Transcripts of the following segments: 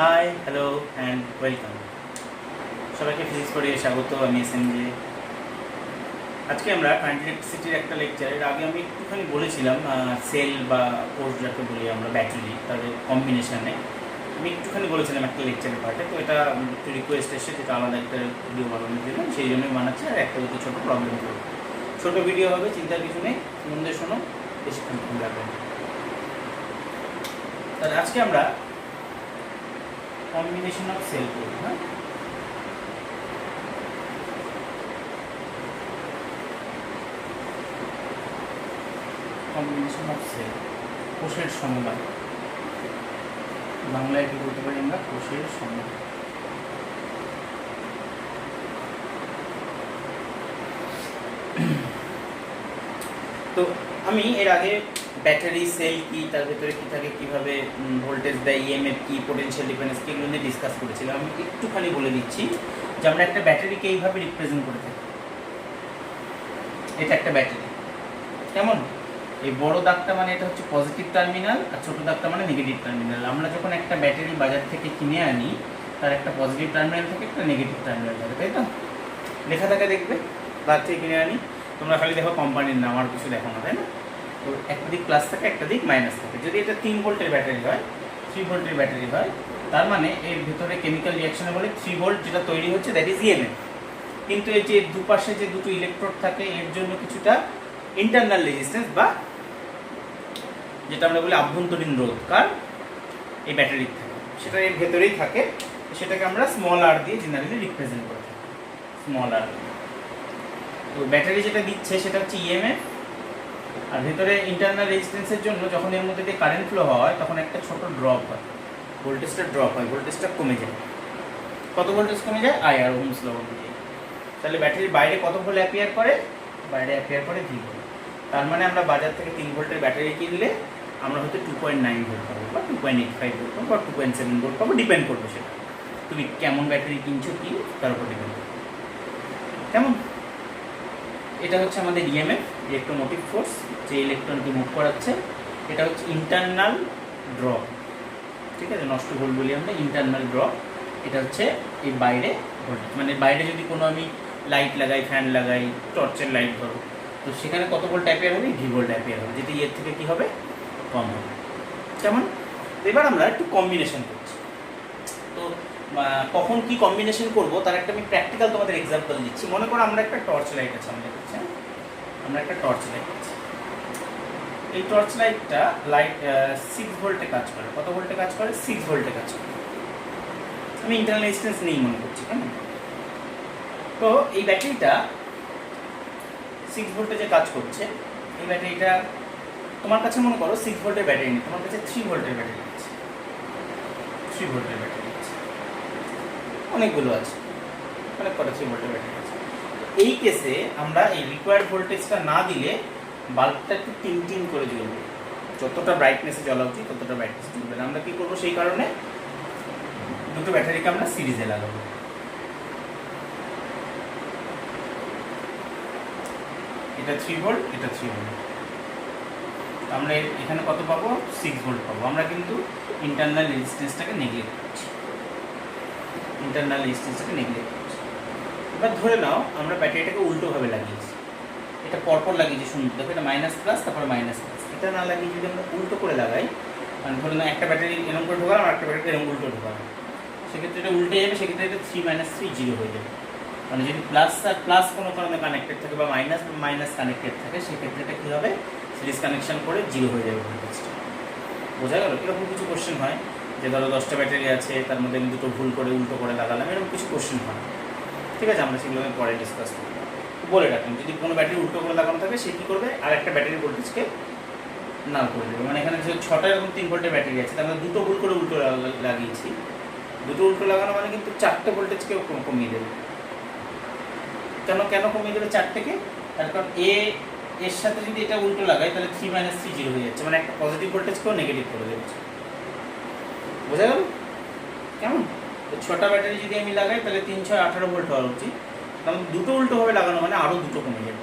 High, hello and welcome. সবাইকে physics পড়িয়ে স্বাগত। আমি এসএমজে। আজকে আমরা কারেন্ট ইলেকট্রিসিটির একটা লেকচারের আগে আমি একটুখানি বলেছিলাম সেল বা কোর্স যাকে বলি আমরা, ব্যাটারি তাদের কম্বিনেশনে আমি একটুখানি বলেছিলাম একটা লেকচারের পার্টে। তো এটা একটু রিকোয়েস্ট এসে যেটা আলাদা একটা ভিডিও বানানোর জন্য, সেই জন্যই বানাচ্ছি। আর একটা দুটো ছোটো প্রবলেম করবো, ছোটো ভিডিও হবে, চিন্তার কিছু নেই, মন দিয়ে শোনো, বেশিক্ষণ কম লাগবে। তাহলে আজকে আমরা কম্বিনেশন অফ সেল করব। হ্যাঁ, কম্বিনেশন অফ সেল, কোষের সমবায়। বাংলায় কি বলতে পারি আমরা? কোষের সমবায়। তো আমি এর আগে ব্যাটারি সেল কি, তার ভেতরে কী থাকে, কীভাবে ভোল্টেজ দেয়, ইএমএফ কি, পোটেনশিয়াল ডিফারেন্স কি, এগুলো নিয়ে ডিসকাস করেছিলাম। আমি একটুখানি বলে দিচ্ছি যে আমরা একটা ব্যাটারিকে এইভাবে রিপ্রেজেন্ট করে থাকি। এটা একটা ব্যাটারি, কেমন? এই বড় দাগটা মানে এটা হচ্ছে পজিটিভ টার্মিনাল, আর ছোটো দাগটা মানে নেগেটিভ টার্মিনাল। আমরা যখন একটা ব্যাটারি বাজার থেকে কিনে আনি, তার একটা পজিটিভ টার্মিনাল থাকে, একটা নেগেটিভ টার্মিনাল থাকে, তাই তো? লেখা থাকে, দেখবে, বাজার থেকে কিনে আনি, তোমরা খালি দেখো কোম্পানির নাম, আর কিছু দেখো না, তাই না? তো একটা দিক প্লাস থাকে, একটা দিক মাইনাস থাকে। যদি এটা 3 ভোল্টের ব্যাটারি হয়, 3 ভোল্টের ব্যাটারি হয়, তার মানে এর ভেতরে কেমিক্যাল রিয়াকশনে বলে 3 ভোল্ট যেটা তৈরি হচ্ছে, দ্যাট ইজ ইএমএফ। কিন্তু এই যে দুপাশে যে দুটো ইলেকট্রোড থাকে, এর জন্য কিছুটা ইন্টারনাল রেজিস্ট্যান্স বা যেটা আমরা বলি আভ্যন্তরীণ রোধ, কার? এই ব্যাটারির থাকে, সেটা এর ভেতরেই থাকে। সেটাকে আমরা স্মল আর দিয়ে জেনারেলি রিপ্রেজেন্ট করে থাকি, স্মল আর। তো ব্যাটারি যেটা দিচ্ছে সেটা হচ্ছে ইএমএফ, আর ভেতরে ইন্টারনাল রেজিস্ট্যান্সের জন্য যখন এর মধ্যে দিয়ে কারেন্ট ফ্লো হয়, তখন একটা ছোট ড্রপ হয়, ভোল্টেজটা ড্রপ হয়, ভোল্টেজটা কমে যায়। কত ভোল্টেজ কমে যায়? আইআর, ওহমস ল অনুযায়ী। তাহলে ব্যাটারির বাইরে কত ভোল্ট অ্যাপিয়ার করে? বাইরে অ্যাপিয়ার করে ভি ভোল্ট। তার মানে আমরা বাজার থেকে 3 ভোল্টের ব্যাটারি কিনলে আমরা হয়তো 2.9 ভোল্ট পাবো, বা 2.85 ভোল্ট পাবো, বা 2.7 ভোল্ট পাবো, ডিপেন্ড করবে সেটা তুমি কেমন ব্যাটারি কিনছো, কি, তার উপর ডিপেন্ড করবে। কেমন? এটা হচ্ছে আমাদের ইএমএফ, ইলেকট্রোমোটিভ ফোর্স, যে ইলেকট্রনকে মুভ করাচ্ছে। এটা হচ্ছে ইন্টারনাল ড্রপ, ঠিক আছে? নষ্ট ভোল্ট বলি আমরা, ইন্টারনাল ড্রপ। এটা হচ্ছে এই বাইরে ভোল্টেজ, মানে বাইরে যদি কোনো আমি লাইট লাগাই, ফ্যান লাগাই, টর্চের লাইট ধরো, তো সেখানে কত ভোল্ট অ্যাপিয়ার হবে? ভি ভোল্ট অ্যাপিয়ার হবে, যেটা এর থেকে কী হবে? কম হবে। কেমন? এবার আমরা একটু কম্বিনেশন করছি। তো কখন কি কম্বিনেশন করব তার একটা আমি প্র্যাকটিক্যাল তোমাদের এক্সাম্পল দিচ্ছি। মনে করো আমরা একটা টর্চ লাইট আছে আমাদের কাছে, আমরা একটা টর্চ লাইট আছে। এই টর্চ লাইটটা 6 ভোল্টে কাজ করে। কত ভোল্টে কাজ করে? 6 ভোল্টে কাজ করে। আমি ইন্টারনাল রেজিস্ট্যান্স নেই মনে করছি, কেমন? তো এই ব্যাটারিটা 6 ভোল্টে যে কাজ করছে, এই ব্যাটারিটা তোমার কাছে মনে করো 6 ভোল্টের ব্যাটারি নেই, তোমার কাছে 3 ভোল্টের ব্যাটারি আছে। 3 ভোল্টের ব্যাটারি আছে, অনেকগুলো আছে, অনেক কটা 3 ভোল্টের ব্যাটারি আছে। এই কেসে আমরা এই রিকোয়ার্ড ভোল্টেজটা না দিলে বাল্বটা একটু টিন টিন করে জ্বলবে। যতটা ব্রাইটনেসে জ্বলা উচিত ততটা ব্রাইটনেসে জ্বলবে না। আমরা কী করবো সেই কারণে? দুটো ব্যাটারিকে আমরা সিরিজে লাগাবো। এটা 3 ভোল্ট, এটা 3 ভোল্ট। আমরা এখানে কত পাবো? 6 ভোল্ট পাবো। আমরা কিন্তু ইন্টারনাল রেজিস্ট্যান্সটাকে নেগলেক্ট করছি, ইন্টারনাল রেজিস্ট্যান্সটাকে নেগলেক্ট করছি। এবার ধরে নাও আমরা ব্যাটারিটাকে উল্টোভাবে লাগিয়েছি। এটা পরপর লাগিয়েছি, শুনুন, দেখো, এটা মাইনাস প্লাস, তারপর মাইনাস প্লাস। এটা না লাগিয়ে যদি আমরা উল্টো করে লাগাই, মানে ধরে নাও একটা ব্যাটারি এরকম করে ঢোকালাম, আর একটা ব্যাটারি এরকম উল্টো ঢোকালাম, সেক্ষেত্রে এটা উল্টে যাবে। সেক্ষেত্রে এটা 3 - 3 0 হয়ে যাবে। মানে যদি প্লাস আর প্লাস কোনো কারণে কানেক্টেড থাকে, বা মাইনাস মাইনাস কানেক্টেড থাকে, সেক্ষেত্রে এটা কী হবে? সিরিজ কানেকশন করে 0 হয়ে যাবে ভোল্টেজটা। বোঝা গেল? এরকম কিছু কোশ্চেন হয় যে ধরো 10টা ব্যাটারি আছে, তার মধ্যে আমি দুটো ভুল করে উল্টো করে লাগালাম, এরকম কিছু কোশ্চেন হয়। ঠিক আছে, আমরা সেগুলো পরে ডিসকাস করব। বলে রাখলাম, যদি কোনো ব্যাটারি উল্টো করে লাগানো থাকে, সে কী করবে? আর একটা ব্যাটারি ভোল্টেজকে নাল করে দেবে। মানে এখানে যে 6টা এরকম 3 ভোল্টের ব্যাটারি আছে, তার মধ্যে দুটো ভুল করে উল্টো লাগিয়েছি। দুটো উল্টো লাগানো মানে কিন্তু 4টে ভোল্টেজকে কমিয়ে দেবে। কেন কেন কমিয়ে দেবে 4টেকে? তার কারণ এর সাথে যদি এটা উল্টো লাগাই, তাহলে 3 - 3 0 হয়ে যাচ্ছে, মানে একটা পজিটিভ ভোল্টেজকেও নেগেটিভ করে দেবে। বোঝা গেল? কেমন? তো 6টা ব্যাটারি যদি আমি লাগাই, তাহলে 3 6 18 ভোল্ট হওয়া উচিত। কারণ দুটো উল্টোভাবে লাগানো মানে আরও দুটো কমে যাবে।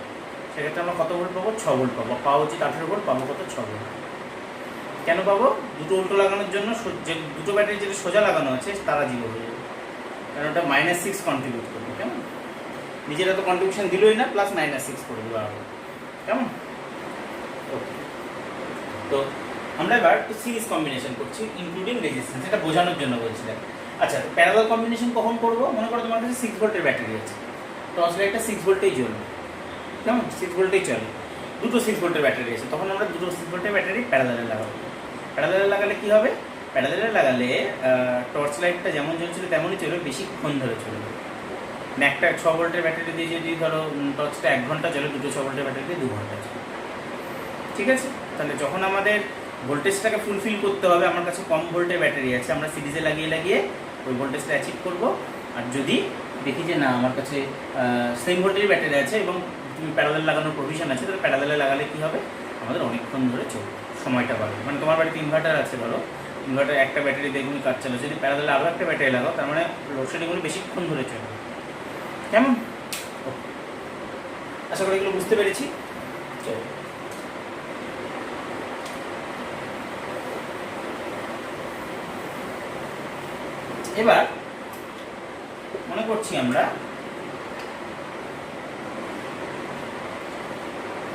সেক্ষেত্রে আমরা কত ভোল্ট পাবো? 6 ভোল্ট পাবো। পাওয়া উচিত 18 ভোল্ট, পাবো কত? 6 ভোল্ট। কেন পাবো? দুটো উল্টো লাগানোর জন্য যে দুটো ব্যাটারি যেটা সোজা লাগানো আছে তারা 0 হয়ে যাবে, কারণ ওটা -6 কন্ট্রিবিউট করবে। কেমন? নিজেরা তো কন্ট্রিবিউশন দিলই না, প্লাস -6 করে দেবো আরো। কেমন? ওকে, তো আমরা এবার সিরিজ কম্বিনেশন করছি ইনক্লুডিং রেজিস্ট্যান্স, এটা বোঝানোর জন্য বলছিলাম। আচ্ছা, প্যারালাল কম্বিনেশন কখন করব? মনে করো তোমার কাছে 6 ভোল্টের ব্যাটারি আছে, টর্চ লাইটটা 6 ভোল্টেই জ্বলবে। কেমন? 6 ভোল্টেই চলে। দুটো 6 ভোল্টের ব্যাটারি আছে, তখন আমরা দুটো 6 ভোল্টের ব্যাটারি প্যারালালে লাগাবো। প্যারালালে লাগালে কি হবে? প্যারালালে লাগালে টর্চ লাইটটা যেমন জ্বলছিল তেমনই চলবে, বেশিক্ষণ ধরে চলবে। মানে একটা 6 ভোল্টের ব্যাটারি দিয়ে যদি ধরো টর্চটা 1 ঘন্টা চলে, দুটো 6 ভোল্টের ব্যাটারি দিয়ে 2 ঘন্টা চলে। ঠিক আছে? তাহলে যখন আমাদের ভোল্টেজটাকে ফুলফিল করতে হবে, আমার কাছে কম ভোল্টের ব্যাটারি আছে, আমরা সিরিজে লাগিয়ে লাগিয়ে ওই ভোল্টেজটা অ্যাচিভ করব। আর যদি দেখি যে না আমার কাছে সেম ভোল্টের ব্যাটারি আছে এবং প্যারালাল লাগানোর প্রভিশন আছে, তাহলে প্যারালালে লাগালে কী হবে? আমাদের অনেকক্ষণ ধরে চলবে, সময়টা বাড়বে। মানে তোমার বাড়িতে ইনভার্টার আছে, ধরো ইনভার্টার একটা ব্যাটারি দিয়ে তুমি কাজ চালাও, যদি প্যারালালে আরও একটা ব্যাটারি লাগাও, তার মানে লোডশেডিংগুলো বেশিক্ষণ ধরে চলবে। কেমন? আশা করি এগুলো বুঝতে পেরেছি। চলো, এবার মনে করছি আমরা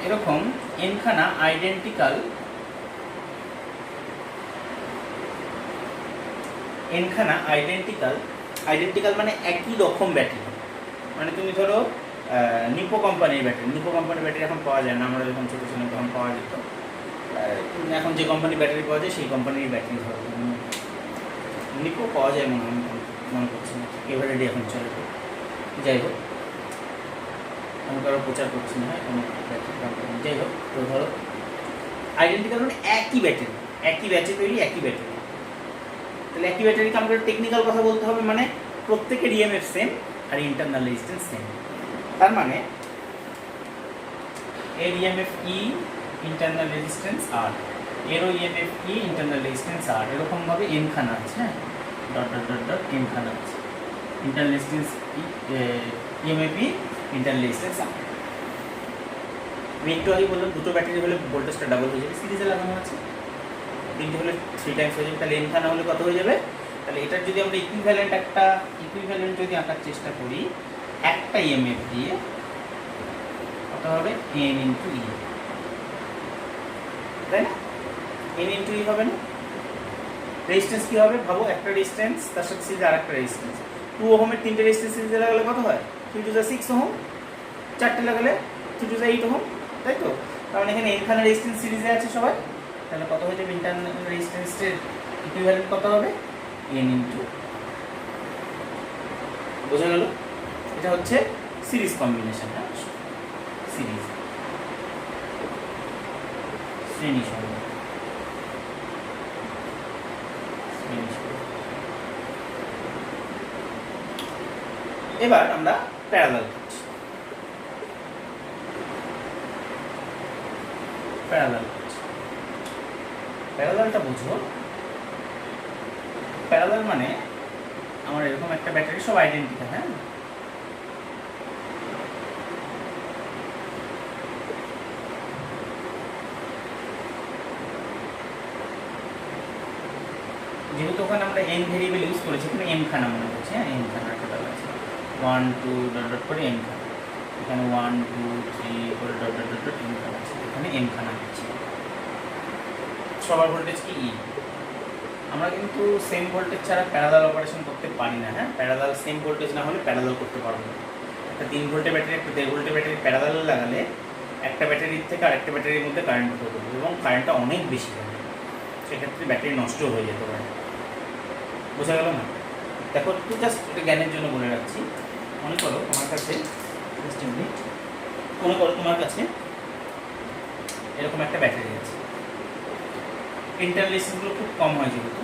এরকম এনখানা আইডেন্টিক্যাল মানে একই রকম ব্যাটারি। মানে তুমি ধরো নিপো কোম্পানির ব্যাটারি এখন পাওয়া যায় না, আমরা যখন ছোটো ছিলাম তখন পাওয়া যেত। এখন যে কোম্পানির ব্যাটারি পাওয়া যায় সেই কোম্পানির ব্যাটারি ধরো নিপো পাওয়া যায় মনে করছি না, এভারেডি এখন চলে। যাই হোক, আমি কারো প্রচার করছি না, কোনো ব্যাটারি কোম্পানি। যাই হোক, তো ধরো আইডেন্টিক্যাল মানে একই ব্যাটারি তৈরি, একই ব্যাটারি। তাহলে একই ব্যাটারিকে আমাদের টেকনিক্যাল কথা বলতে হবে, মানে প্রত্যেকের ইএমএফ সেম আর ইন্টারনাল রেজিস্ট্যান্স সেম। তার মানে এর ইএমএফ ই, ইন্টারনাল রেজিস্ট্যান্স আর, এরও ইএমএফ ই, ইন্টারনাল রেজিস্ট্যান্স আর, এরকমভাবে এনখানা আছে। হ্যাঁ, ডট এনখানা আছে। ইন্টারনাল রেজিস্ট্যান্স ইএমএফ ই, ইন্টারনাল রেজিস্ট্যান্স আর। আমি একটু আগে বললাম দুটো ব্যাটারি হলে ভোল্টেজটা ডাবল হয়ে যাবে, সিরিজে লাগানো আছে। তিনটে হলে 3 টাইমস হয়ে যাবে, তাহলে এনখানা হলে কত হয়ে যাবে? তাহলে এটার যদি আমরা ইকুইভ্যালেন্ট যদি আঁকার চেষ্টা করি, একটা ইএমএফ দিয়ে কত হবে? এন ইন্টু ই, তাই না? এন ইন্টু ই হবে না? রেজিস্ট্যান্স কী হবে? ভাবো, একটা রেজিস্ট্যান্স তার সাথে সিরিজে আর একটা রেজিস্ট্যান্স। 2 ওহমের 3টে রেজিস্ট্যান্স সিরিজে লাগালে কত হয়? 3 টু 6 ওহম। 4টে লাগালে 3 টু 8 ওহম, তাই তো? কারণ এখানে এনখানা রেজিস্ট্যান্স সিরিজে আছে সবাই, তাহলে কত হয়ে যাবে? ইন্টারনাল রেজিস্ট্যান্সের ইকুইভ্যালেন্ট কত হবে? N into. বোঝা গেল? এটা হচ্ছে সিরিজ কম্বিনেশন। হ্যাঁ, সিরিজ শ্রেণী সংখ্যা। এবার আমরা প্যারালাল করছি। প্যারালালটা বুঝো। প্যারালাল মানে আমার এরকম একটা ব্যাটারি, সব আইডেন্টিক্যাল। হ্যাঁ, যেহেতু ওখানে আমরা এন ভেরিয়েবল ইউজ করেছি, এখানে এম খানা মনে করছি। হ্যাঁ, এম খানা টোটাল আছে 1 2 ডট করে এম খানা। এখানে 1 2 3 করে ডট এম খানা আছে, এখানে এম খানা দিচ্ছি। সবার ভোল্টেজ কি ই। আমরা কিন্তু সেম ভোল্টেজ ছাড়া প্যারালাল অপারেশন করতে পারি না। হ্যাঁ, প্যারালাল সেম ভোল্টেজ না হলে প্যারালাল করতে পারবো না। একটা 3 ভোল্টের ব্যাটারি, একটা 1.5 ভোল্টের ব্যাটারি প্যারালালে লাগালে একটা ব্যাটারির থেকে আরেকটা ব্যাটারির মধ্যে কারেন্ট ফ্লো করবে এবং কারেন্টটা অনেক বেশি হবে, সেক্ষেত্রে ব্যাটারি নষ্ট হয়ে যেতে পারে। বোঝা গেল না? দেখো, একটু জাস্ট এটা জ্ঞানের জন্য বলে রাখছি। মনে করো তোমার কাছে এরকম একটা ব্যাটারি আছে, ইন্টারনাল রেজিস্ট্যান্সগুলো খুব কম হয়, যেহেতু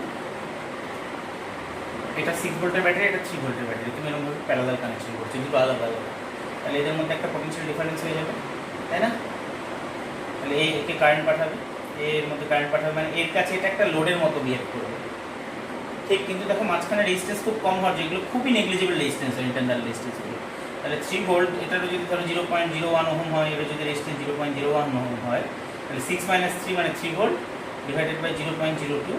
এটা 6 ভোল্টের ব্যাটারি, এটা 3 ভোল্টের ব্যাটারি, তুমি এরকমভাবে প্যারালাল কানেকশন করছো, দুটো আলাদা আলাদা, তাহলে এদের মধ্যে একটা পটেনশিয়াল ডিফারেন্স হয়ে যাবে, তাই না? তাহলে একে কারেন্ট পাঠাবে, এর মধ্যে কারেন্ট পাঠাবে, মানে এর কাছে এটা একটা লোডের মতো বিহেভ করবে, ঠিক। কিন্তু দেখো মাঝখানে রেজিস্ট্যান্স খুব কম হয়, যেগুলো খুবই নেগলিজিবল রেজিস্ট্যান্স হয়, ইন্টারনাল রেজিস্ট্যান্সগুলো। তাহলে 3 ভোল্ট, এটারও যদি ধরো 0.01 ওহম হয়, এটা যদি রেজিস্ট্যান্স 0.01 ওহম হয়, তাহলে 6 - 3 মানে 3 ভোল্ট, ডিভাইডেড বাই 0.02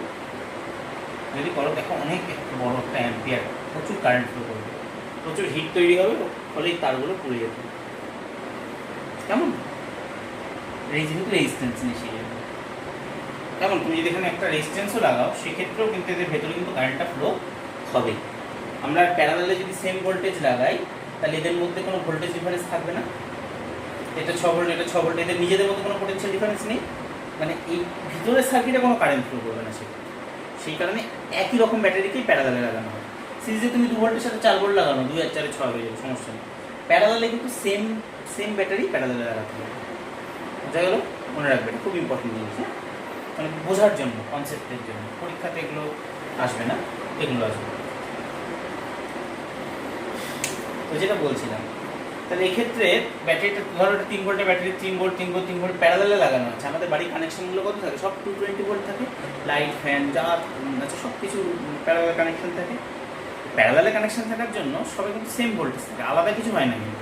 যদি করো, দেখো অনেক বড় একটা অ্যাম্পিয়ার, প্রচুর কারেন্ট ফ্লো করবে, প্রচুর হিট তৈরি হবে, ফলে এই তারগুলো পুড়ে যেত। কেমন যেহেতু রেজিস্ট্যান্স নিয়ে কেমন, তুমি যদি এখানে একটা রেজিস্ট্যান্সও লাগাও সেক্ষেত্রেও কিন্তু এদের ভেতরে কিন্তু কারেন্টটা ফ্লো হবে। আমরা প্যারালালে যদি সেম ভোল্টেজ লাগাই তাহলে এদের মধ্যে কোনো ভোল্টেজ ডিফারেন্স থাকবে না। এটা 6 ভোল্ট, এটা 6 ভোল্ট, এদের নিজেদের মধ্যে কোনো পোটেনশিয়াল ডিফারেন্স নেই, মানে এই ভিতরের সার্কিটে কোনো কারেন্ট ফ্লো করবে না সেই কারণে একই রকম ব্যাটারিকেই প্যারালালে লাগানো হয়। সিরিজে তুমি 2 ভোল্টের সাথে 4 ভোল্ট লাগানো, 2 আর 4 6 হয়ে যাবে, সমস্যা নেই। প্যারালালে কিন্তু সেম ব্যাটারি প্যারালালে লাগাতে হবে। বোঝা গেল? মনে রাখবে, এটা খুব ইম্পর্টেন্ট জিনিস, হ্যাঁ, মানে বোঝার জন্য, কনসেপ্টের জন্য। পরীক্ষাতে এগুলো আসবে না, এগুলো আসবে। তো যেটা বলছিলাম, তাহলে এক্ষেত্রে ব্যাটারিটা ধরো 3 ভোল্টের ব্যাটারি, 3 ভোল্ট 3 ভোল্ট 3 ভোল্ট প্যারালালে লাগানো আছে। আমাদের বাড়ির কানেকশনগুলো কত থাকে? সব 220 ভোল্ট থাকে, লাইট ফ্যান যা আছে সব কিছু প্যারালালে কানেকশন থাকে। প্যারালালে কানেকশন থাকার জন্য সবাই কিন্তু সেম ভোল্টেজ থাকে, আলাদা কিছু হয় না। কিন্তু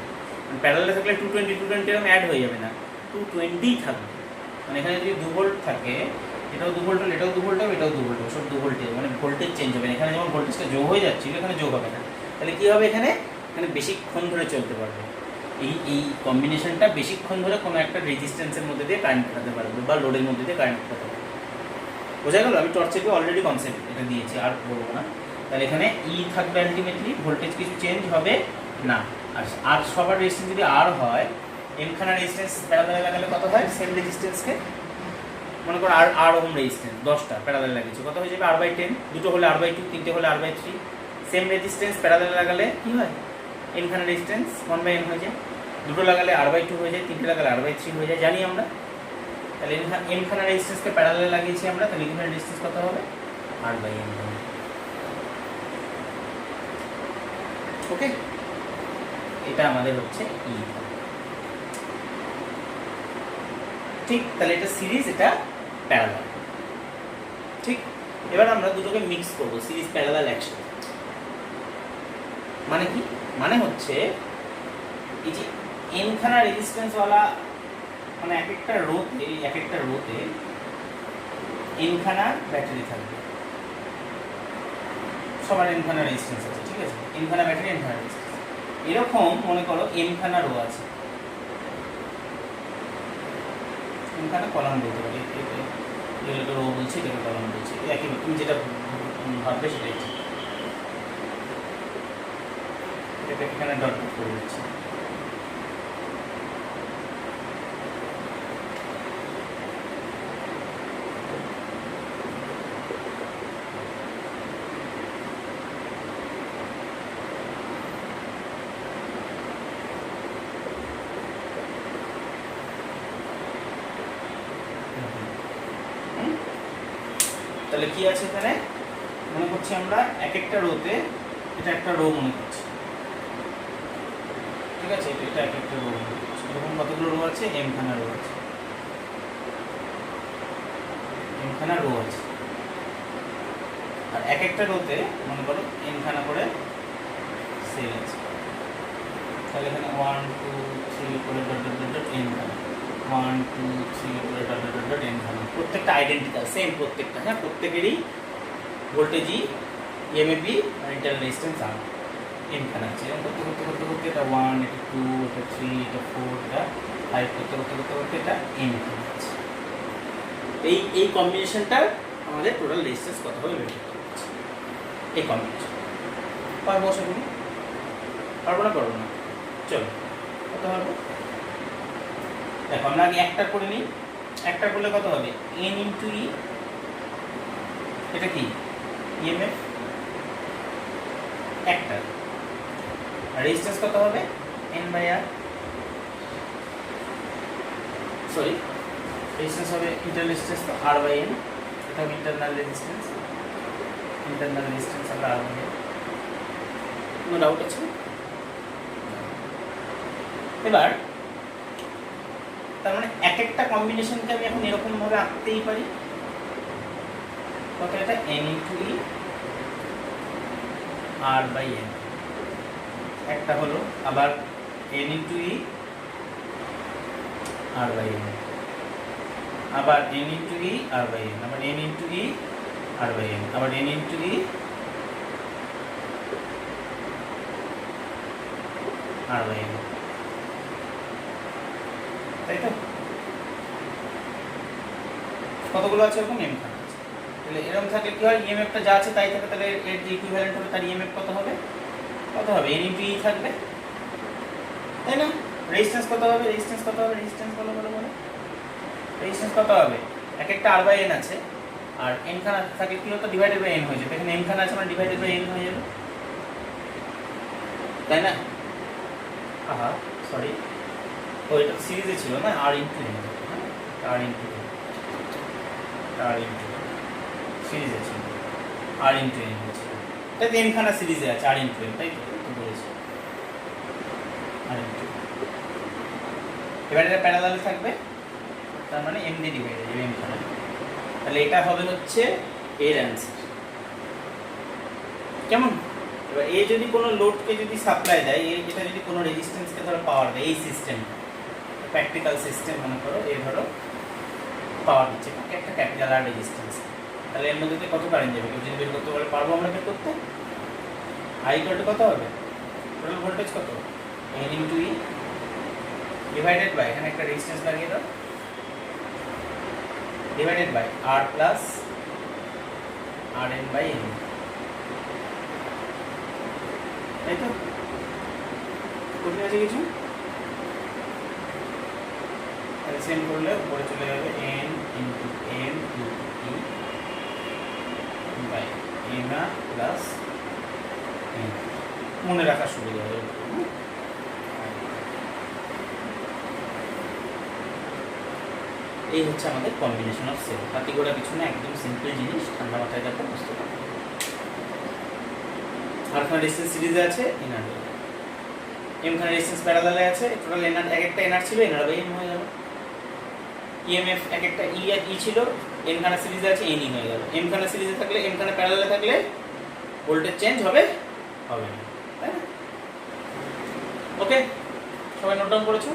প্যারালালে থাকলে 220 এরকম অ্যাড হয়ে যাবে না, 220 থাকবে। মানে এখানে যদি 2 ভোল্ট থাকে, এটাও 2 ভোল্ট হলে এটাও 2 ভোল্ট হবে, এটাও 2 ভোল্ট হবে, সব 2 ভোল্টে, মানে ভোল্টেজ চেঞ্জ হবে। এখানে যেমন ভোল্টেজটা যোগ হয়ে যাচ্ছিল, এখানে যোগ হবে না। তাহলে কী হবে? এখানে বেশিক্ষণ ধরে চলতে পারবে। এই কম্বিনেশনটা বেশিক্ষণ ধরে কোনো একটা রেজিস্ট্যান্সের মধ্যে দিয়ে কারেন্ট পাঠাতে পারবে বা লোডের মধ্যে দিয়ে কারেন্ট পাঠাতে পারবে। বোঝা গেল? আমি টর্চেকে অলরেডি কনসেপ্ট এটা দিয়েছি, আর বলবো না। তাহলে এখানে ই থাকবে, আলটিমেটলি ভোল্টেজ কিছু চেঞ্জ হবে না। আর সবার রেজিস্ট্যান্স যদি আর হয়, এমখানা রেজিস্ট্যান্স প্যারালালে লাগালে কত হয়? সেম রেজিস্ট্যান্সকে মনে করো আর ওহম রেজিস্ট্যান্স 10টা প্যারালালে লাগিয়েছে, কত হয়ে যাবে? R/10। দুটো হলে R/2, তিনটে হলে R/3। সেম রেজিস্ট্যান্স প্যারালালে লাগালে কী হয়? এনখানা রেজিস্ট্যান্স 1/n হয়ে যায়। দুটো লাগালে R/2 হয়ে যায়, তিনটে লাগালে R/3 হয়ে যায়, জানি আমরা। তাহলে এনখানা রেজিস্ট্যান্সকে প্যারালালে লাগিয়েছি আমরা, তাহলে এখানে রেজিস্ট্যান্স কত হবে? R/n হবে। ওকে, এটা আমাদের হচ্ছে ই। ঠিক, তাহলে এটা সিরিজ, এটা প্যারালাল। ঠিক, এবার আমরা দুটোকে মিক্স করবো, সিরিজ প্যারালাল একসাথে। মানে কি? মানে হচ্ছে এই যে এনখানা রেজিস্ট্যান্সওয়ালা, মানে এক একটা রোতে এনখানা ব্যাটারি থাকবে, সবার এনখানা রেজিস্ট্যান্স আছে, ঠিক আছে? এনখানা ব্যাটারি, এনখানা রেজিস্ট্যান্স। এরকম মনে করো এনখানা রো আছে, এনখানা কলাম বলতে পারি, এটাকে রো বলছি, এটাকে কলাম বলছি, একই। তুমি যেটা ভাববে সেটাই ঠিক। এটাকে এখানে ডট করে দিচ্ছি। তাহলে কি আছে এখানে? মনে করছি আমরা এক একটা রোতে, এটা একটা রো মনে করছি, ঠিক আছে? এটা এক একটা রো মনে করছি। এরকম কতগুলো রো আছে? এমখানা রো আছে, এমখানা রো আছে। আর এক একটা রোতে মনে করো এমখানা করে সেল আছে। তাহলে এখানে 1 2 3 করে ডট ডট ডট এমখানা, 1 2 3 করে ডট ডট ডট এমখানা, প্রত্যেকটা আইডেন্টিক্যাল, সেম প্রত্যেকটা, হ্যাঁ, প্রত্যেকেরই ভোল্টেজই ইএমএফ আর ইন্টারনাল রেজিস্ট্যান্স আর এমখানা আছে। এরকম করতে করতে করতে করতে এটা 1, এটা 2, এটা 3, এটা 4, এটা 5 করতে করতে করতে করতে এটা এমখানা আছে। এই কম্বিনেশনটার আমাদের টোটাল রেজিস্ট্যান্স কত হবে বের করতে হচ্ছে। এই কম্বিনেশন পারবো, আশা করি। পারবো না? পারবো না। চলো, কত পারবো? দেখো, আমরা আগে একটা করে নিই। একটা করলে কত হবে? n × e, এটা কি? ইএমএফ একটা। আর রেজিস্ট্যান্স কত হবে? n/r। সরি, রেজিস্ট্যান্স হবে ইন্টারনাল রেজিস্ট্যান্স তো R/n, এটা হবে ইন্টারনাল রেজিস্ট্যান্স। ইন্টারনাল রেজিস্ট্যান্স আমরা R/n। কোনো ডাউট আছে? এবার তার মানে এক একটা কম্বিনেশনকে আমি এখন এরকমভাবে আঁকতেই পারি। কত? এটা n × e R/n। একটা হলো আবার n × e R/n। আবার n into E R by N, আবার n into E R by N, আবার n into E R by N, তাই তো? কতগুলো আছে এরকম? m খানা আছে। তাহলে এরকম থাকলে কি হয়, ইএমএফটা যা আছে তাই থাকে, তাহলে এর যে ইকুইভ্যালেন্ট হবে তার ইএমএফ কত হবে? কত হবে? n ইন্টু ই থাকবে, তাই না? রেজিস্ট্যান্স কত হবে? রেজিস্ট্যান্স কত হবে? রেজিস্ট্যান্স বলো বলো বলো, রেজিস্ট্যান্স কত হবে? এক একটা আর বাই এন আছে, আর n খানা থাকলে কি হতো? ডিভাইডেড বাই n হয়ে যেত। এখানে m খানা আছে মানে ডিভাইডেড বাই n হয়ে যাবে, তাই না? আহা সরি, ও এটা সিরিজে ছিল না, আর ইন্টু n, আর ইন্টু আর ইন্টু সিরিজে ছিল, আর ইন্টু n হচ্ছে, তাই তো n খানা সিরিজে আছে, আর ইন্টু n, তাই তো বলেছি, আর ইন্টু। এবার এটা প্যারালালে থাকবে, তার মানে m দিয়ে ডিভাইড হয়ে যাবে m খানা। তাহলে এটা হবে হচ্ছে এর অ্যান্সার, কেমন? এবার এ যদি কোনো লোডকে যদি সাপ্লাই দেয়, এটা যদি কোনো রেজিস্ট্যান্সকে ধরো পাওয়ার দেয়, এই সিস্টেম প্র্যাকটিক্যাল সিস্টেম মনে করো, এ ধরো পাওয়ার দিচ্ছে একটা ক্যাপিটাল আর রেজিস্ট্যান্স, তাহলে এর মধ্যে কত কারেন্ট যাবে? কেউ যদি বের করতে পারে, পারবো আমরা বের করতে? আই ইকুয়াল টু কত হবে? টোটাল ভোল্টেজ কত? n into E divided by, এখানে একটা রেজিস্ট্যান্স লাগিয়ে দাও, divided by R plus R N by N, তাই তো? কঠিন আছে কিছু? সেম করলে উপরে চলে যাবে n into m into E by N R plus n, মনে রাখার সুবিধা হবে। এই হচ্ছে আমাদের কম্বিনেশন অফ সেল, হাতি গোড়া কিছু না, একদম সিম্পল জিনিস, ঠান্ডা মাথায় দেখো বুঝতে পারবে। আর খানা রেজিস্ট্যান্স সিরিজে আছে, এনআর এম খানা রেজিস্ট্যান্স প্যারালালে আছে, টোটাল এনআর এক একটা এনআর ছিল, এনআর বাই এম হয়ে গেল। ইএমএফ এক একটা ই আর ই ছিল, এম খানা সিরিজে আছে, এন ই হয়ে গেল। এম খানা সিরিজে থাকলে, এম খানা প্যারালালে থাকলে ভোল্টেজ চেঞ্জ হবে হবে না, তাই না? ওকে, সবাই নোট ডাউন করেছো?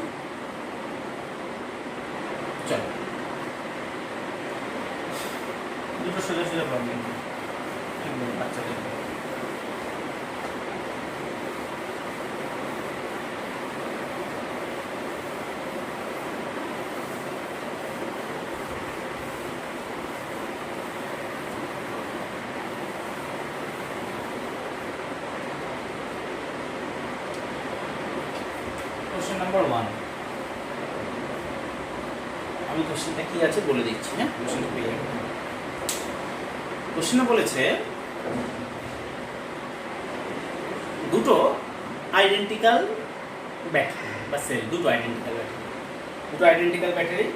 চলো দুটো সোজা সোজা প্রবলেম, বাচ্চাদের কোশ্চেন নাম্বার 1, আমি কোশ্চেনটা কি আছে বলে দিচ্ছি, হ্যাঁ? কোশ্চেনটা পেয়ে যাবে। কোশ্চেনে বলেছে দুটো আইডেন্টিক্যাল ব্যাটারি বা সেল, দুটো আইডেন্টিক্যাল ব্যাটারি,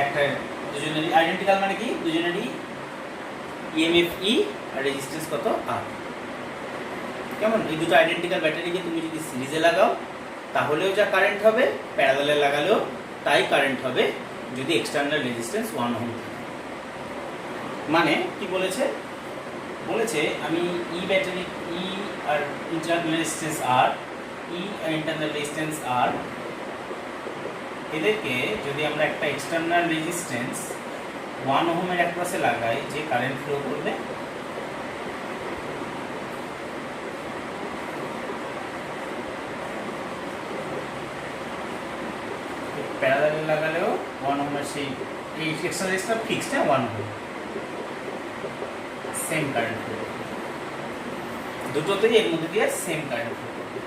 একটা দুজনেরই আইডেন্টিক্যাল, মানে কি দুজনেরই ইএমএফ ই আর রেজিস্ট্যান্স কত আর, কেমন? এই দুটো আইডেন্টিক্যাল ব্যাটারিকে তুমি যদি সিরিজে লাগাও তাহলেও যা কারেন্ট হবে, প্যারালালে লাগালেও তাই কারেন্ট হবে, যদি এক্সটার্নাল রেজিস্ট্যান্স 1 ওহম থাকে। মানে কি বলেছে? বলেছে আমি ই ব্যাটারি ই আর ইন্টারনাল রেজিস্ট্যান্স আর, ই আর ইন্টারনাল রেজিস্ট্যান্স আর, এদেরকে যদি আমরা একটা এক্সটার্নাল রেজিস্ট্যান্স 1 ওহমের অ্যাক্রসে লাগাই, যে কারেন্ট ফ্লো করবে প্যারালালে লাগালেও 1 ওহমের সেই এই external resistance fixed, 1 ohm same current flow, দুটোতেই এর মধ্যে দিয়ে সেম কারেন্ট ফ্লো করবে।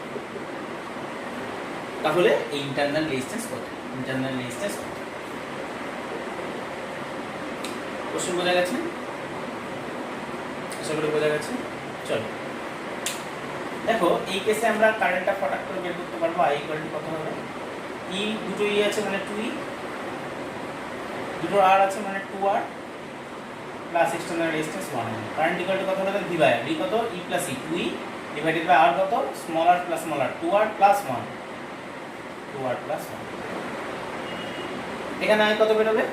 তাহলে এই ইন্টারনাল রেজিস্ট্যান্স কত? ইন্টারনাল রেজিস্ট্যান্স কত? কোশ্চেন বোঝা গেছে? আশা করি বোঝা গেছে। চলো দেখো, এই কেসে আমরা কারেন্টটা ফটাক করে বের করতে পারবো। আই ইকুয়াল টু কত হবে? ই দুটো ই আছে মানে 2 ই, দুটো আর আছে মানে 2 R plus external resistance 1 ohm. Current equal to কত হবে? ভি বাই আর, ভি কত? E plus E, 2 E divided by R কত? Small R plus small R, 2 R plus 1, 2 R plus 1। এখানে আই কত বেরোবে?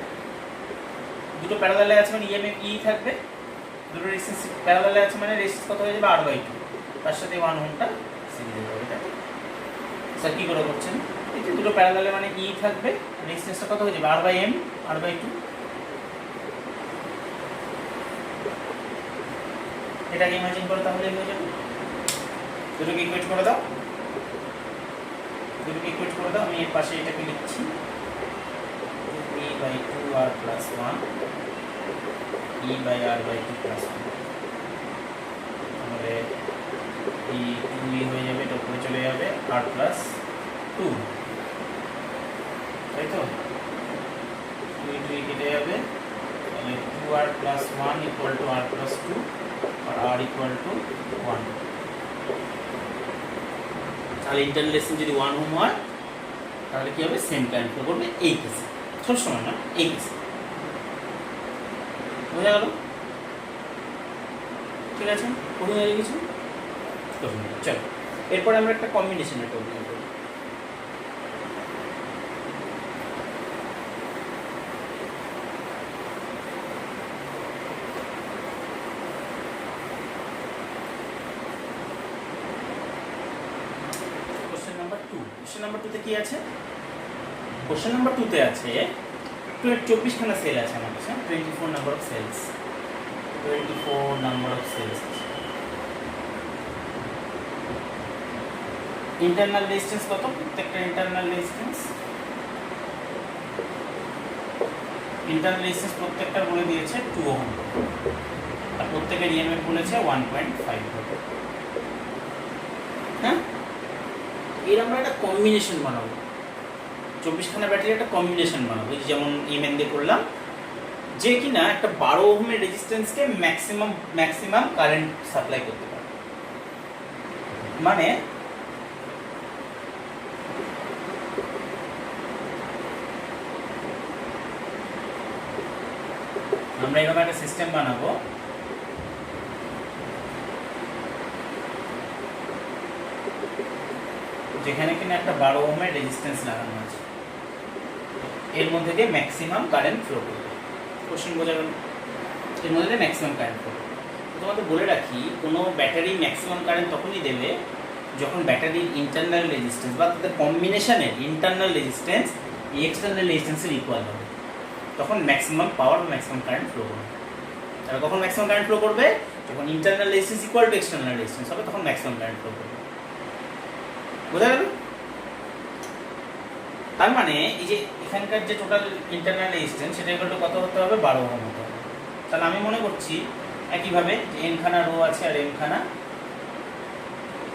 দুটো প্যারালালে আছে মানে ইএমএফ ই থাকবে, দুটো রেজিস্ট্যান্স প্যারালালে আছে মানে রেজিস্ট্যান্স কত হয়ে যাবে? আর বাই 2, তার সাথে 1 ওহমটা সিরিজে যাবে। স্যার কি করে করছেন? এই যে দুটো প্যারালালে মানে ই থাকবে রেজিস্ট্যান্সটা কত হয়ে যাবে R by M, R by two. এটাকে ইমাজিন করো তাহলে হয়ে যাবে। দুটোকে ইকুয়েট করে দাও, দুটোকে ইকুয়েট করে দাও। আমি এর পাশে এটাকে লিখছি e by two R plus one, e by R by two plus one. তাহলে এই টু ই হয়ে যাবে, এটা উপরে চলে যাবে আর প্লাস টু, তাই তো? টু ই কেটে যাবে, তাহলে two R plus one equal to R plus two, আর আর ইকুয়াল টু ওয়ান। তাহলে ইন্টারনাল রেজিস্ট্যান্স যদি 1 ওহম হয় তাহলে কি হবে, সেম কারেন্ট ফ্লো করবে এই কেসে, সব সময় না, এই কেসে। বোঝা গেল? ঠিক আছে, কঠিন হয়ে কিছু কঠিন। চলো এরপরে আমরা একটা কম্বিনেশনের প্রবলেম করব। কোশ্চেন নাম্বার 2 তে কি আছে? কোশ্চেন নাম্বার 2 তে আছে 24 খানা সেল আছে আমার কাছে, 24 number of cells, 24 number of cells. Internal resistance কত? প্রত্যেকটা ইন্টারনাল রেজিস্ট্যান্স, ইন্টারনাল রেজিস্ট্যান্স প্রত্যেকটা বলে দিয়েছে 2 ওহম, আর প্রত্যেকের ইএমএফ বলেছে 1.5 ভোল্ট। হ্যাঁ, এর আমরা একটা কম্বিনেশন বানাবো, 24 খানা ব্যাটারি একটা কম্বিনেশন বানাবো, যেমন ইএমএন দিয়ে করলাম, যে কিনা একটা 12 ওহমের রেজিস্ট্যান্সকে ম্যাক্সিমাম কারেন্ট সাপ্লাই করতে পারে। মানে আমরা এরকম একটা সিস্টেম বানাবো যেখানে কিনা একটা 12 ওহমের রেজিস্ট্যান্স লাগানো আছে, এর মধ্যে দিয়ে ম্যাক্সিমাম কারেন্ট ফ্লো করবে। কোশ্চেন বোঝা গেল? এর মধ্যে দিয়ে ম্যাক্সিমাম কারেন্ট ফ্লো করবে। তোমাদের বলে রাখি, কোনো ব্যাটারি ম্যাক্সিমাম কারেন্ট তখনই দেবে যখন ব্যাটারির ইন্টারনাল রেজিস্ট্যান্স বা তাদের কম্বিনেশনের ইন্টারনাল রেজিস্ট্যান্স এক্সটার্নাল রেজিস্ট্যান্সের ইকুয়াল হবে, তখন ম্যাক্সিমাম পাওয়ার বা ম্যাক্সিমাম কারেন্ট ফ্লো করবে। তাহলে কখন ম্যাক্সিমাম কারেন্ট ফ্লো করবে? যখন internal resistance equal two external resistance হবে, তখন ম্যাক্সিমাম কারেন্ট ফ্লো করবে। বোঝা গেল? তার মানে এই যে এখানকার যে টোটাল ইন্টারনাল রেজিস্ট্যান্স সেটা ইকুয়াল টু কত হতে হবে? 12 ওহম হতে হবে। তাহলে আমি মনে করছি একইভাবে যে এনখানা রো আছে আর এনখানা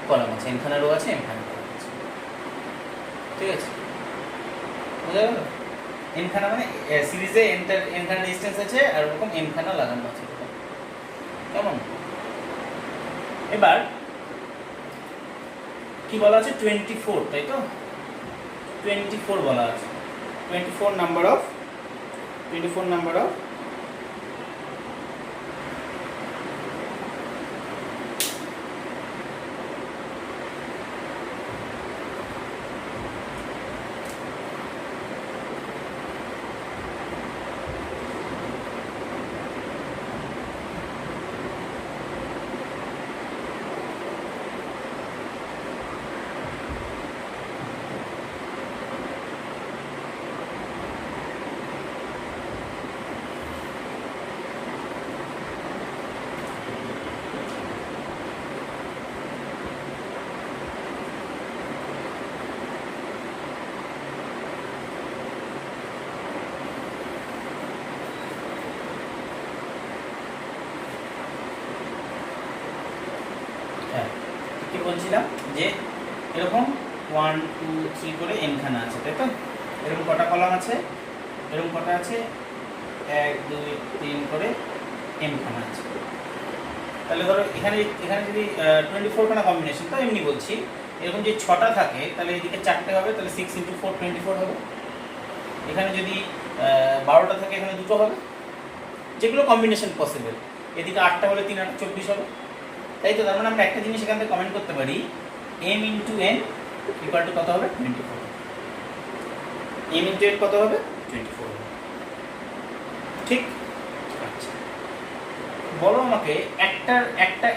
কলাম আছে, এনখানা রো আছে, এনখানা কলাম আছে, ঠিক আছে? বোঝা গেল? এনখানা মানে সিরিজে এনখানা রেজিস্ট্যান্স আছে আর ওরকম এনখানা লাগানো আছে, কেমন? এবার কি বলা আছে? 24, তাই তো? 24 বলা আছে, 24 নাম্বার অফ কি বলছিলাম যে এরকম 1 2 3 করে এনখানা আছে, তাই তো? এরকম কটা কলাম আছে? এরকম কটা আছে? 1 2 3 করে এনখানা আছে। তাহলে ধরো এখানে যদি 24 খানা কম্বিনেশন, তো এমনি বলছি, এরকম যে 6টা থাকে তাহলে এদিকে 4টে হবে, তাহলে 6 × 4 24 হবে। এখানে যদি 12টা থাকে এখানে 2টো হবে, যেগুলো কম্বিনেশন পসিবল। এদিকে 8টা হলে 3 8 24 হবে, তাই তো? তার মানে আমরা একটা জিনিস এখান থেকে কমেন্ট করতে পারি, m × n ইকুয়াল টু কত হবে? 24। m × n কত হবে? 24। ঠিক? আচ্ছা, বলো আমাকে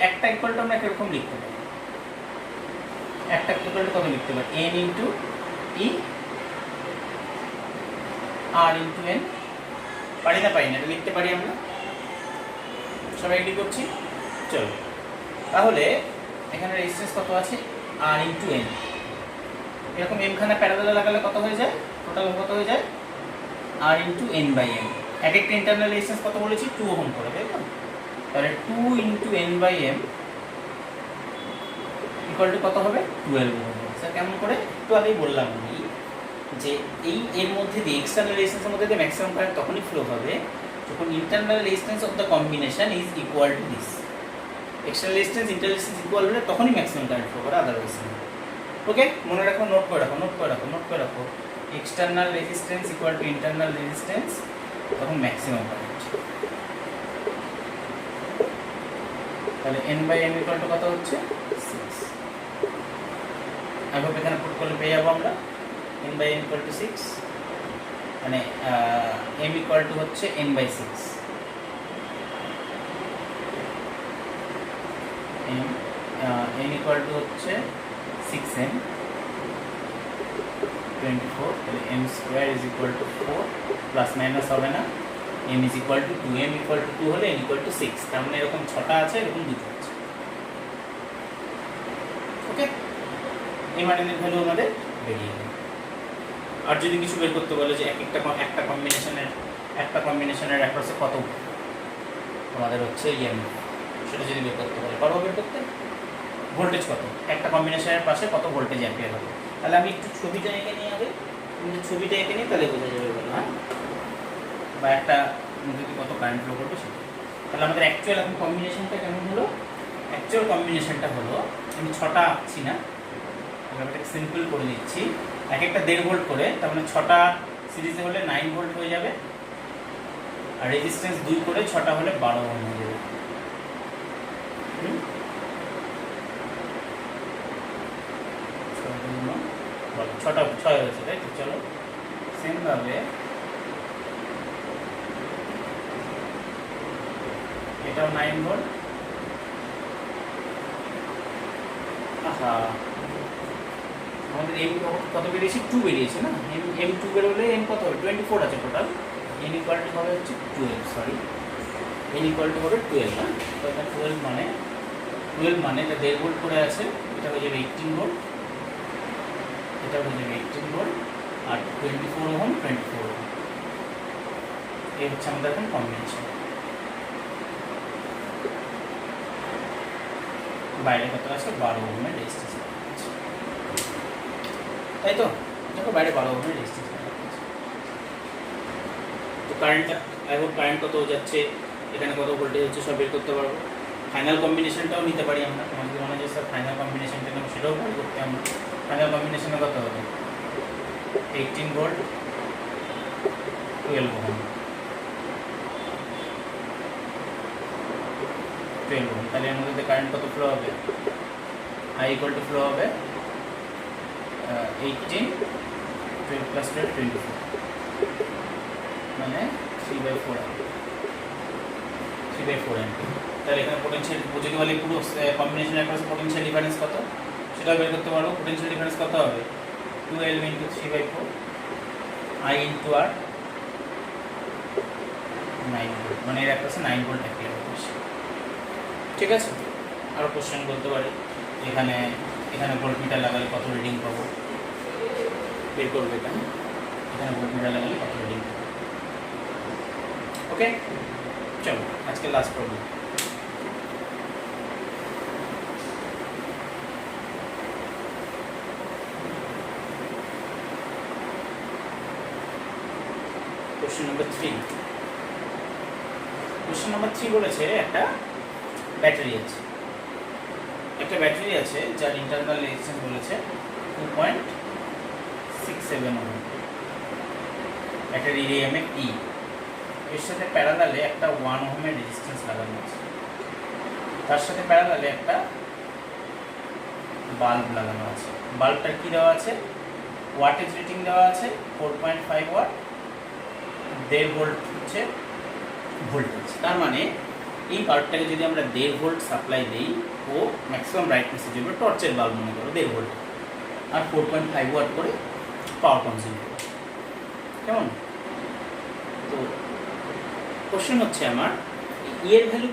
একটা ইকুয়াল টু আমরা কিরকম লিখতে পারি? একটা ইকুয়াল টু কত লিখতে পারি? n × e আর ইন্টু এন, পারি না এটা লিখতে পারি আমরা, সবাই এগ্রি করছি। চলো, তাহলে এখানে রেজিস্ট্যান্স কত আছে, আর ইন্টু এন, এরকম এম খানা প্যারালালে লাগালে কত হয়ে যায়, টোটাল কত হয়ে যায়, আর ইন্টু এন বাই এম। এক একটা ইন্টারনাল রেজিস্ট্যান্স কত বলেছি, 2 ওহম করে, তাই তো? তাহলে 2 into N by M equal to কত হবে, 12 ওহম। স্যার কেমন করে, একটু আগেই বললাম আমি যে এর মধ্যে দিয়ে এক্সটার্নাল রেজিস্ট্যান্সের মধ্যে দিয়ে ম্যাক্সিমাম কারেন্ট তখনই ফ্লো হবে যখন internal resistance of the combination is equal to this. External resistance internal resistance equal হলে তখনই ম্যাক্সিমাম কারেন্ট ফ্লো করে, আদারওয়াইজ না। ওকে, মনে রাখো, নোট করে রাখো। External resistance equal to internal resistance, তখন ম্যাক্সিমাম কারেন্ট। তাহলে n by m equal to কত হচ্ছে, 6। এখন এখানে পুট করলে পেয়ে যাবো আমরা n by m equal to 6, মানে m ইকুয়াল টু হচ্ছে n by 6। n equal to হচ্ছে 6m 24, তাহলে m square is equal to 4, plus minus হবে না, m is equal to 2, m equal to 2 হলে n ইকুয়াল টু 6, তার মানে এরকম 6টা আছে, এরকম 2টা আছে। ওকে, এই মানের ভ্যালু আমাদের বেরিয়ে গেল। আর যদি কিছু বের করতে বলে যে একটা কম্বিনেশনের অ্যাক্রসে কত আমাদের হচ্ছে ইএম, সেটা যদি বের করতে বলে, পারবো বের করতে? ভোল্টেজ কত, একটা কম্বিনেশনের পাশে কত ভোল্টেজ অ্যাম্পিয়ার হবে। তাহলে আমি একটু ছবিটা এঁকে নিয়ে যাবে, ছবিটা এঁকে নিই, তাহলে বোঝা যাবে বলো, হ্যাঁ, বা একটা যদি কত কারেন্ট ফ্লো করবে সেটা। তাহলে আমাদের অ্যাকচুয়াল এখন কম্বিনেশনটা কেমন হলো, অ্যাকচুয়াল কম্বিনেশনটা হলো, আমি 6টা আঁকছি না, ব্যাপারটাকে সিম্পল করে দিচ্ছি, এক একটা 1.5 ভোল্ট করে, তার মানে 6টা সিরিজে হলে 9 ভোল্ট হয়ে যাবে, আর রেজিস্ট্যান্স 2 করে 6টা হলে 12 ওহম হয়ে যাবে। ছটা 6 হয়েছে, তাই তো? চলো, সেমভাবে এটাও 9 ভোল্ট। আহা, আমাদের এম কত বেরিয়েছে, 2 বেরিয়েছে না, এম 2 বেরোলে এম কত হবে, 24 আছে টোটাল। এন ইকুয়াল টু হবে হচ্ছে 12, সরি, এন ইকুয়াল টু হবে 12 না, তো এটা 12 মানে এটা 1.5 ভোল্ট করে আছে, এটা হয়ে যাবে 18 ভোল্ট, এটা হয়ে যাবে 18 ভোল্ট, আর 24 ওহম 24 ওহম। এই হচ্ছে আমাদের এখন কম্বিনেশন। বাইরে কত আছে, 12 ওহমের রেজিস্ট্যান্স আছে, তাই তো? দেখো বাইরে 12 ওহমের রেজিস্ট্যান্স আছে। তো কারেন্টটা, এখন কারেন্ট কত যাচ্ছে, এখানে কত ভোল্টেজ হচ্ছে, সব বের করতে পারবো। ফাইনাল কম্বিনেশনটাও নিতে পারি আমরা, তোমাদের মনে হয় যে স্যার ফাইনাল কম্বিনেশনটা নেব, সেটাও বের করতে আমরা। ফাইনাল কম্বিনেশনে কত হবে, 18 ভোল্ট 12 ওহম, 12 ওহম। তাহলে এর মধ্যে কারেন্ট কত ফ্লো হবে, I ইকুয়াল টু ফ্লো হবে 18, 12 প্লাস 12 24, মানে 3/4 অ্যাম্পিয়ার। তাহলে এখানে পোটেনশিয়াল যদি বলি পুরো কম্বিনেশনের অ্যাক্রস পোটেনশিয়াল ডিফারেন্স কত, সেটাও বের করতে পারবো। পোটেনশিয়াল ডিফারেন্স কত হবে, 12 into 3/4, I into R 9 volt, মানে এর অ্যাক্রসে 9 ভোল্ট অ্যাম্পিয়ার হচ্ছে। ঠিক আছে, আরও কোশ্চেন বলতে পারি, এখানে ভোল্টমিটার লাগালে কত রিডিং পাবো, বের করবে এখানে ভোল্টমিটার লাগালে কত রিডিং পাবো। ওকে, চলো আজকে লাস্ট প্রবলেম। কোশ্চেন নাম্বার 3 বলেছে একটা ব্যাটারি আছে, যার ইন্টারনাল রেজিস্ট্যান্স বলেছে 2.67 ওহম, ব্যাটারি ইএমএফ ই, এর সাথে প্যারালালে একটা 1 ওহমের রেজিস্ট্যান্স লাগানো আছে, তার সাথে প্যারালালে একটা বাল্ব লাগানো আছে। বাল্বটার কি দেওয়া আছে, ওয়াটেজ রেটিং দেওয়া আছে 4.5 ওয়াট, 1.5 ভোল্ট হচ্ছে ভোল্টেজ। তার মানে এই বাল্বটাকে যদি আমরা 1.5 ভোল্ট সাপ্লাই দিই, ও ম্যাক্সিমাম ব্রাইটনেসের জন্য টর্চের বাল্ব মনে করো 1.5 ভোল্ট, আর 4.5 ওয়াট করে পাওয়ার কনজিউম করে। কেমন? কোশ্চেন হচ্ছে আমার ই এর ভ্যালু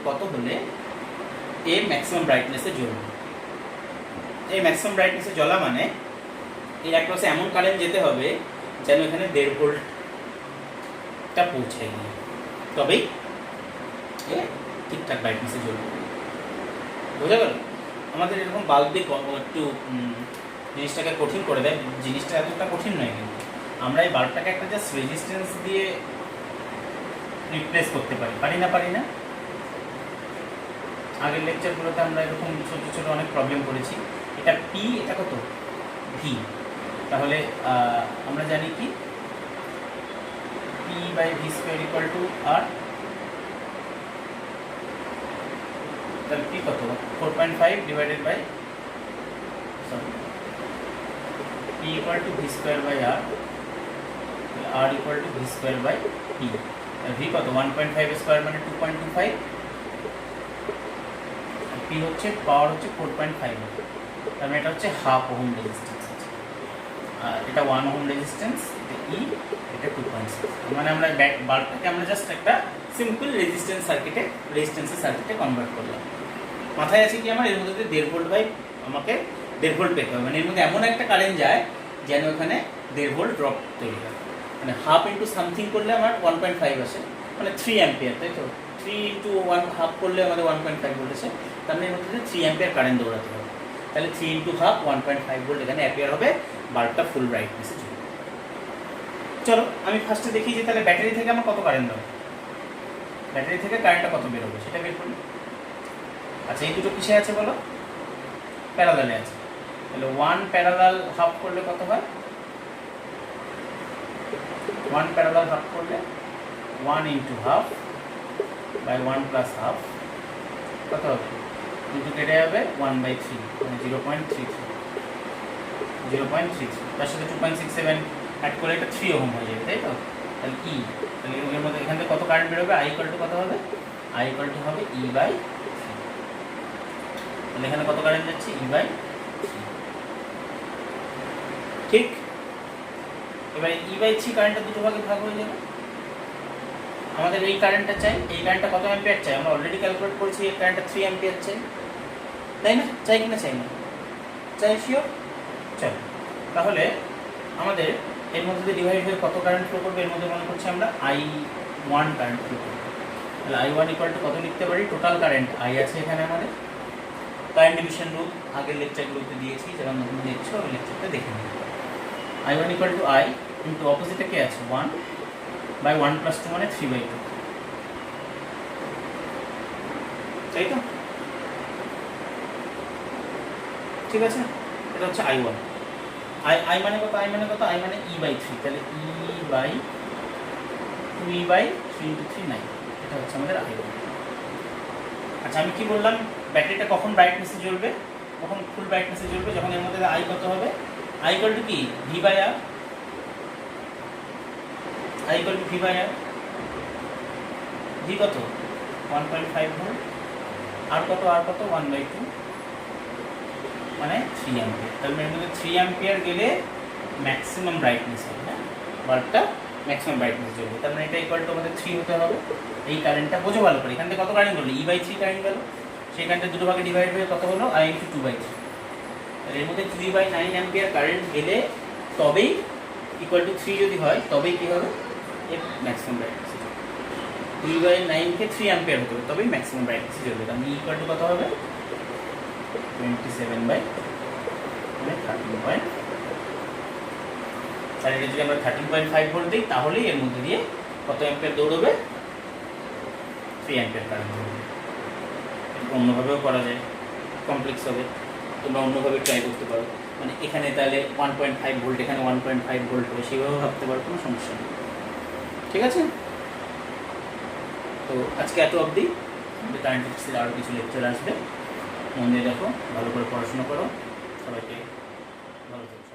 কত হলে এ ম্যাক্সিমাম ব্রাইটনেসে জ্বলবে। এই ম্যাক্সিমাম ব্রাইটনেসে জ্বলা মানে এর অ্যাক্রসে এমন কারেন্ট যেতে হবে যেন এখানে 1.5 ভোল্টটা পৌঁছে গিয়ে তবেই এ ঠিকঠাক ব্রাইটনেসে জ্বলবে। বোঝা গেল? আমাদের এরকম বাল্ব দিয়ে একটু জিনিসটাকে কঠিন করে দেয়। জিনিসটা এতটা কঠিন নয়, কিন্তু আমরা এই বাল্বটাকে একটা জাস্ট রেজিস্ট্যান্স দিয়ে রিপ্লেস করতে পারি না? আগের লেকচারগুলোতে আমরা এরকম ছোটো ছোটো অনেক প্রবলেম করেছি। এটা পি, এটা কত ভি। তাহলে আমরা জানি কি P by V square equal to R. তাহলে পি কত 4.5 divided by P equal to V square by R equal to V square by P. V কত 1.5 স্কোয়ার মানে 2.25, পি হচ্ছে পাওয়ার হচ্ছে 4.5, তার মানে এটা হচ্ছে হাফ ওহম রেজিস্ট্যান্স আছে, আর এটা 1 ওহম রেজিস্ট্যান্স, ই এটা 2.6। মানে আমরা বাল্বটাকে আমরা জাস্ট একটা সিম্পল রেজিস্ট্যান্সের সার্কিটে কনভার্ট করলাম। মাথায় আছে কি আমার এর মধ্যে 1.5 ভোল্ট বাই আমাকে 1.5 ভোল্ট পেতে হবে, মানে এর মধ্যে এমন একটা কারেন্ট যায় যেন ওখানে 1.5 ভোল্ট ড্রপ তৈরি হয়। মানে হাফ ইন্টু সামথিং করলে আমার 1.5 আসে, মানে 3 অ্যাম্পিয়ার, তাই তো? 3 ইন্টু 1 হাফ করলে আমাদের 1.5 ভোল্ট আসে, তার মানে এর মধ্যে 3 অ্যাম্পিয়ার কারেন্ট দৌড়াতে হবে। তাহলে 3 ইন্টু হাফ 1.5 ভোল্ট এখানে অ্যাপিয়ার হবে, বাল্বটা ফুল ব্রাইটনেসে জ্বলবে। চলো আমি ফার্স্টে দেখি যে তাহলে ব্যাটারি থেকে আমার কত কারেন্ট দেবো, ব্যাটারি থেকে কারেন্টটা কত বেরোবে সেটা বের করি। আচ্ছা, এই দুটো কিসে আছে বলো? প্যারালালে আছে। তাহলে 1 প্যারালাল হাফ করলে কত হয়? 1 প্যারালাল হাফ করলে 1 into half by 1 plus half কত হবে? দুটো কেটে যাবে 1/3, মানে 0.33। তার সাথে 2.67 অ্যাড করলে এটা 3 ওহম হয়ে যাবে, তাই তো? তাহলে ই, তাহলে এর মধ্যে এখান থেকে কত কারেন্ট বেরোবে? আই ইকুয়াল টু কত হবে? আই ইকুয়াল টু হবে ই বাই 3। তাহলে এখানে কত কারেন্ট যাচ্ছে? E by 3। ঠিক। এবার ই বাই 3 কারেন্টটা দুটো ভাগে ভাগ হয়ে যাবে। আমাদের এই কারেন্টটা চাই, এই কারেন্টটা কত অ্যাম্পিয়ার চাই? আমরা অলরেডি ক্যালকুলেট করেছি এই কারেন্টটা 3 অ্যাম্পিয়ার চাই, তাই না? চাই কি না চাই না? চাই, শিওর? চল, তাহলে আমাদের এর মধ্যে দিয়ে ডিভাইড হয়ে কত কারেন্ট ফ্লো করবে? এর মধ্যে মনে করছি আমরা I1 কারেন্ট ফ্লো করবে। তাহলে I1 ইকুয়াল টু কত লিখতে পারি? টোটাল কারেন্ট I আছে এখানে আমাদের, কারেন্ট ডিভিশন রুল আগের লেকচারগুলোতে দিয়েছি, যারা নতুন দেখছো ওই লেকচারটা দেখে নিতে পারো। I1 equal to I into অপোজিটে কে আছে? 1 বাই 1 প্লাস 2 মানে 3/2, তাই তো? ঠিক আছে, এটা হচ্ছে I1। I মানে কত? I মানে ই বাই 3, তাহলে ই বাই 2 বাই 3 ইন্টু 3 9, এটা হচ্ছে আমাদের I1। আচ্ছা, আমি কি বললাম? ব্যাটারিটা কখন ব্রাইটনেসে জ্বলবে? কখন ফুল ব্রাইটনেসে জ্বলবে? যখন এর মধ্যে আই কত হবে? আই ইকুয়াল টু কি? V by R. I equal to V by R. V কত? 1.5 ভোল্ট। আর কত? 1/2, মানে 3 অ্যাম্পিয়ার। তাহলে এর মধ্যে 3 অ্যাম্পিয়ার গেলে ম্যাক্সিমাম ব্রাইটনেস হবে, হ্যাঁ, বাল্বটা ম্যাক্সিমাম ব্রাইটনেস জ্বলবে। তার মানে এটা ইকুয়াল টু আমাদের 3 হতে হবে। এই কারেন্টটা বোঝো ভালো করে, এখান থেকে কত কারেন্ট হলো? ই বাই 3 কারেন্ট গেল, সেই কারেন্টটা দুটো ভাগে ডিভাইড হয়ে কত হলো? I into 2/3। তাহলে এর মধ্যে 3/9 অ্যাম্পিয়ার কারেন্ট গেলে তবেই ইকুয়াল টু 3 যদি হয় তবেই কী হবে? এর ম্যাক্সিমাম ব্রাইটনেস। 3/9 কে 3 অ্যাম্পিয়ার হতে হবে তবেই ম্যাক্সিমাম ব্রাইটনেস জ্বলবে। তাহলে ইকুয়াল টু কত হবে? 27 বাই 13. তাহলে এটা যদি আমরা 13.5 ভোল্ট দিই তাহলেই এর মধ্যে দিয়ে কত অ্যাম্পিয়ার দৌড়বে? 3 অ্যাম্পিয়ার কারেন্ট দৌড়বে। অন্যভাবেও করা যায়, কমপ্লেক্স হবে, তোমরা অন্যভাবে ট্রাই করতে পারো। মানে এখানে তাহলে 1.5 ভোল্ট, এখানে 1.5 ভোল্ট হবে, সেইভাবেও ভাবতে পারো, কোনো সমস্যা নেই। ঠিক আছে, তো আজকে এত অবধি। আমাদের কারেন্ট অ্যাফেয়ার্সের আরও কিছু লেকচার আসবে, মন দিয়ে দেখো, ভালো করে পড়াশোনা করো। সবাইকে ভালো থাকো।